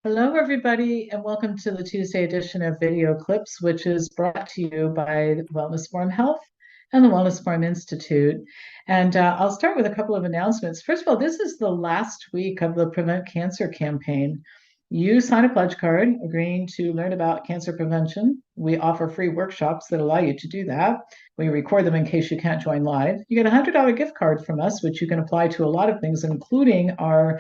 Hello, everybody, and welcome to the Tuesday edition of Video Clips, which is brought to you by Wellness Forum Health and the Wellness Forum Institute. And I'll start with a couple of announcements. First of all, this is the last week of the Prevent Cancer campaign. You sign a pledge card agreeing to learn about cancer prevention. We offer free workshops that allow you to do that. We record them in case you can't join live. You get a $100 gift card from us, which you can apply to a lot of things, including our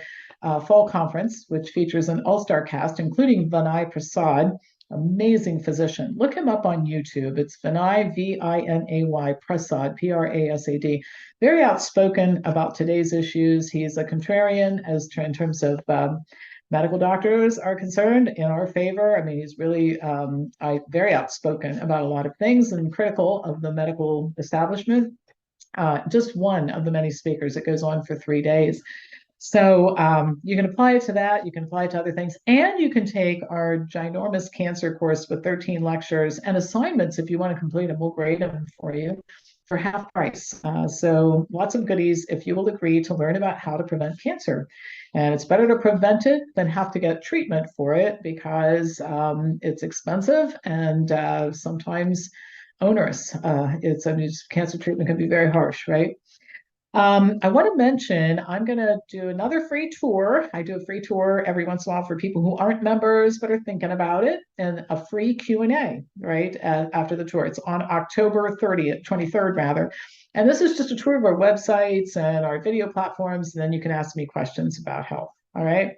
fall conference, which features an all-star cast, including Vinay Prasad, amazing physician. Look him up on YouTube. It's Vinay, Vinay Prasad, Prasad. Very outspoken about today's issues. He's a contrarian in terms of medical doctors are concerned in our favor. I mean, he's really very outspoken about a lot of things and critical of the medical establishment. Just one of the many speakers. It goes on for 3 days. So you can apply it to that. You can apply it to other things. And you can take our ginormous cancer course with 13 lectures and assignments if you want to complete them. We'll grade them for you for half price. So lots of goodies if you will agree to learn about how to prevent cancer. And it's better to prevent it than have to get treatment for it because it's expensive and sometimes onerous. Cancer treatment can be very harsh, right? I want to mention I'm going to do another free tour. I do a free tour every once in a while for people who aren't members but are thinking about it, and a free Q&A right after the tour. It's on October 30th, 23rd rather. And this is just a tour of our websites and our video platforms, and then you can ask me questions about health. All right.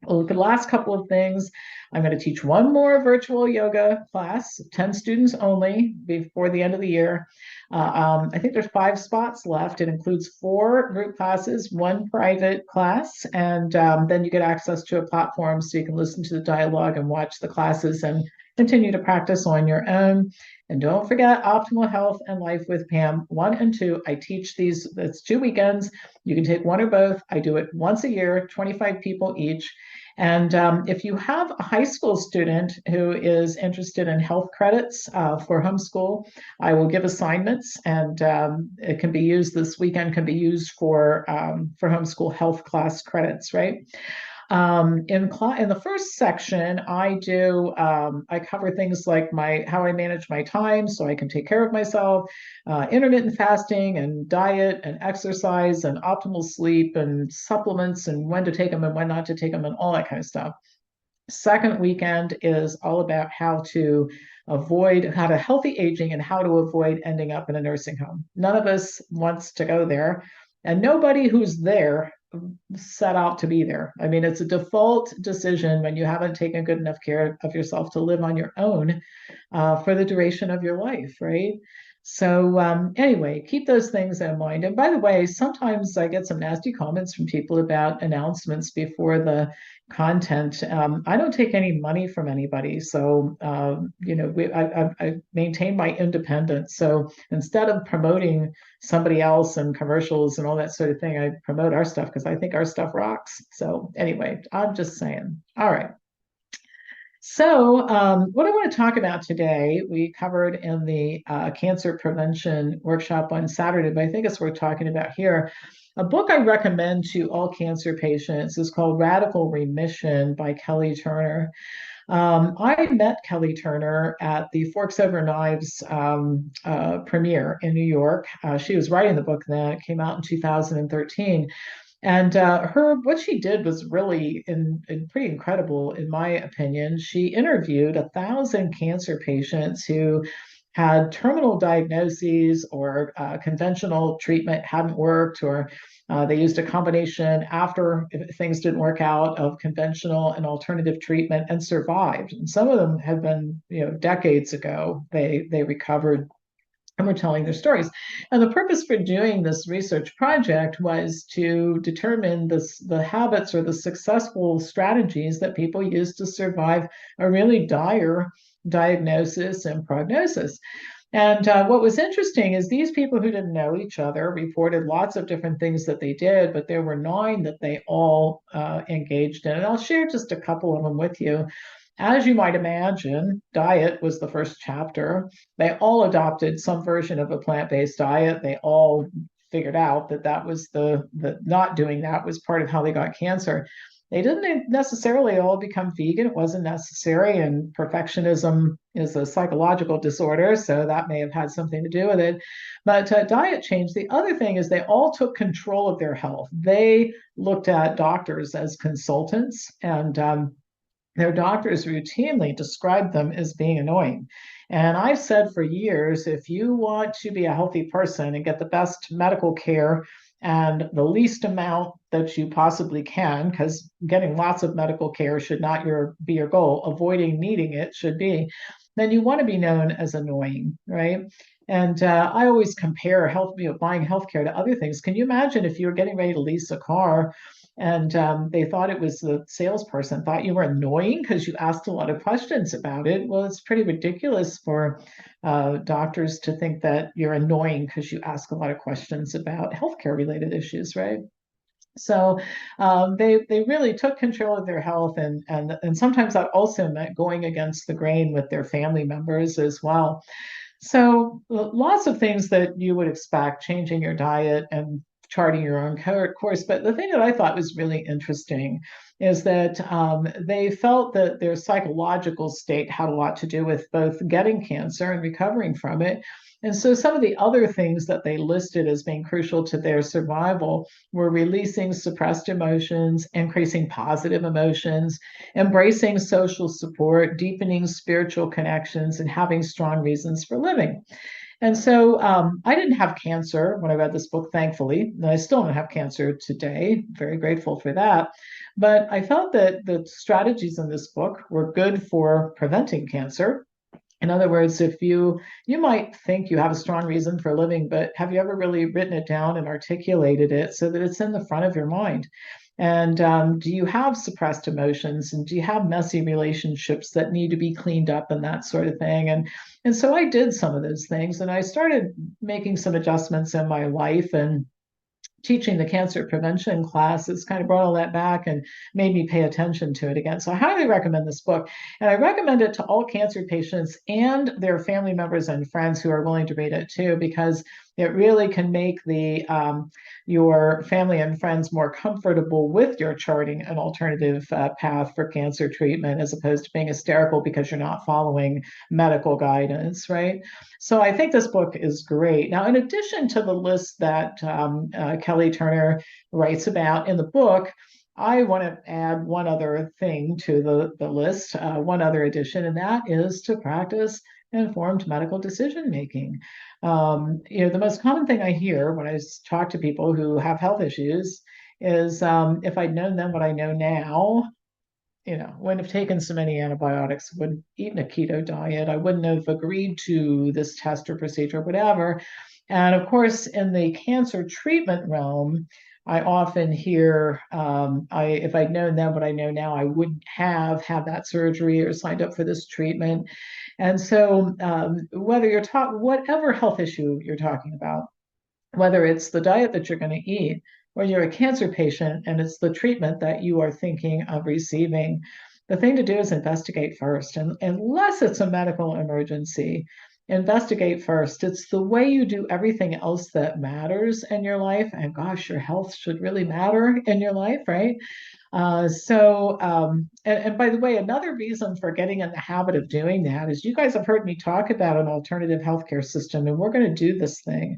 Well, the last couple of things, I'm going to teach one more virtual yoga class, 10 students only before the end of the year. I think there's 5 spots left. It includes 4 group classes, 1 private class, and then you get access to a platform so you can listen to the dialogue and watch the classes and continue to practice on your own. And don't forget Optimal Health and Life with Pam 1 and 2. I teach these, it's 2 weekends. You can take one or both. I do it once a year, 25 people each. And if you have a high school student who is interested in health credits for homeschool, I will give assignments, and it can be used this weekend, can be used for homeschool health class credits, right? In the first section, I cover things like how I manage my time so I can take care of myself, intermittent fasting and diet and exercise and optimal sleep and supplements and when to take them and when not to take them and all that kind of stuff. Second weekend is all about how to healthy aging and how to avoid ending up in a nursing home. None of us wants to go there, and nobody who's there set out to be there. I mean, it's a default decision when you haven't taken good enough care of yourself to live on your own for the duration of your life, right? So anyway, keep those things in mind. And by the way, sometimes I get some nasty comments from people about announcements before the content. I don't take any money from anybody. So, I maintain my independence. So instead of promoting somebody else and commercials and all that sort of thing, I promote our stuff because I think our stuff rocks. So anyway, I'm just saying. All right. So what I want to talk about today, we covered in the cancer prevention workshop on Saturday, but I think it's worth talking about here. A book I recommend to all cancer patients is called Radical Remission by Kelly Turner. I met Kelly Turner at the Forks Over Knives premiere in New York. She was writing the book then. It came out in 2013. And what she did was really pretty incredible, in my opinion. She interviewed 1,000 cancer patients who had terminal diagnoses or conventional treatment hadn't worked, or they used a combination after things didn't work out of conventional and alternative treatment and survived. And some of them have been, decades ago, they recovered and were telling their stories. And the purpose for doing this research project was to determine the habits or the successful strategies that people use to survive a really dire diagnosis and prognosis. And what was interesting is these people who didn't know each other reported lots of different things that they did, but there were 9 that they all engaged in. And I'll share just a couple of them with you. As you might imagine, diet was the first chapter. They all adopted some version of a plant-based diet. They all figured out that was the not doing that was part of how they got cancer. They didn't necessarily all become vegan. It wasn't necessary. And perfectionism is a psychological disorder, so that may have had something to do with it. But diet change. The other thing is they all took control of their health. They looked at doctors as consultants, and their doctors routinely described them as being annoying. And I've said for years, if you want to be a healthy person and get the best medical care and the least amount that you possibly can, because getting lots of medical care should not be your goal, avoiding needing it should be, then you want to be known as annoying, right? And I always compare buying healthcare to other things. Can you imagine if you were getting ready to lease a car and they thought it was the salesperson thought you were annoying because you asked a lot of questions about it? Well, it's pretty ridiculous for doctors to think that you're annoying because you ask a lot of questions about healthcare related issues, right? So they really took control of their health, and sometimes that also meant going against the grain with their family members as well. So lots of things that you would expect, changing your diet and charting your own course. But the thing that I thought was really interesting is that they felt that their psychological state had a lot to do with both getting cancer and recovering from it. And so some of the other things that they listed as being crucial to their survival were releasing suppressed emotions, increasing positive emotions, embracing social support, deepening spiritual connections, and having strong reasons for living. And so I didn't have cancer when I read this book, thankfully. And I still don't have cancer today. Very grateful for that. But I felt that the strategies in this book were good for preventing cancer. In other words, if you might think you have a strong reason for living, but have you ever really written it down and articulated it so that it's in the front of your mind? And do you have suppressed emotions, and do you have messy relationships that need to be cleaned up and that sort of thing? And so I did some of those things, and I started making some adjustments in my life, and teaching the cancer prevention classes kind of brought all that back and made me pay attention to it again. So I highly recommend this book. And I recommend it to all cancer patients and their family members and friends who are willing to read it too, because it really can make your family and friends more comfortable with your charting an alternative path for cancer treatment, as opposed to being hysterical because you're not following medical guidance, right? So I think this book is great. Now, in addition to the list that Kelly Turner writes about in the book, I want to add one other thing to the list, one other addition, and that is to practice informed medical decision making. The most common thing I hear when I talk to people who have health issues is if I'd known then what I know now, wouldn't have taken so many antibiotics, wouldn't have eaten a keto diet, I wouldn't have agreed to this test or procedure, whatever. And of course, in the cancer treatment realm, I often hear, if I'd known then what I know now, I wouldn't have had that surgery or signed up for this treatment. And so, whether you're talking, whatever health issue you're talking about, whether it's the diet that you're going to eat, or you're a cancer patient and it's the treatment that you are thinking of receiving, the thing to do is investigate first. And unless it's a medical emergency, investigate first. It's the way you do everything else that matters in your life. And gosh, your health should really matter in your life, right? And by the way, another reason for getting in the habit of doing that is you guys have heard me talk about an alternative healthcare system, and we're going to do this thing.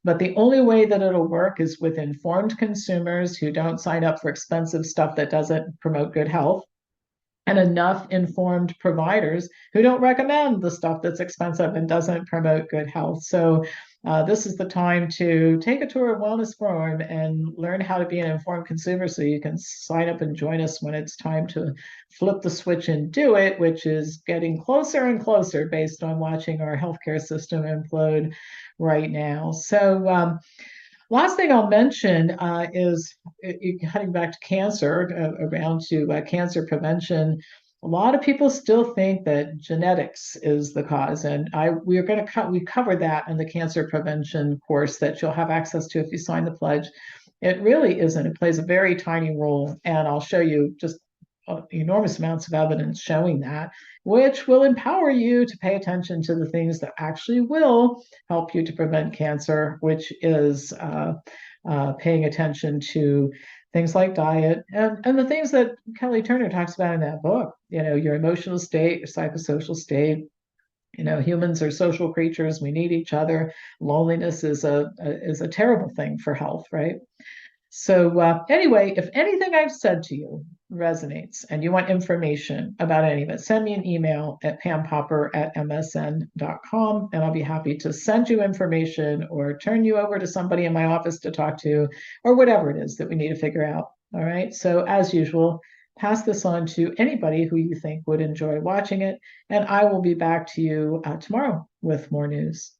But the only way that it'll work is with informed consumers who don't sign up for expensive stuff that doesn't promote good health, and enough informed providers who don't recommend the stuff that's expensive and doesn't promote good health. So this is the time to take a tour of Wellness Forum and learn how to be an informed consumer so you can sign up and join us when it's time to flip the switch and do it, which is getting closer and closer based on watching our healthcare system implode right now. So last thing I'll mention is cutting back to cancer, around to cancer prevention. A lot of people still think that genetics is the cause, and we cover that in the cancer prevention course that you'll have access to if you sign the pledge. It really isn't. It plays a very tiny role, and I'll show you just enormous amounts of evidence showing that, which will empower you to pay attention to the things that actually will help you to prevent cancer, which is paying attention to things like diet, and the things that Kelly Turner talks about in that book, your emotional state, your psychosocial state. Humans are social creatures. We need each other. Loneliness is a terrible thing for health, right? So anyway, if anything I've said to you resonates and you want information about any of it, send me an email at pampopper@msn.com, and I'll be happy to send you information or turn you over to somebody in my office to talk to, or whatever it is that we need to figure out. All right. So as usual, pass this on to anybody who you think would enjoy watching it, and I will be back to you tomorrow with more news.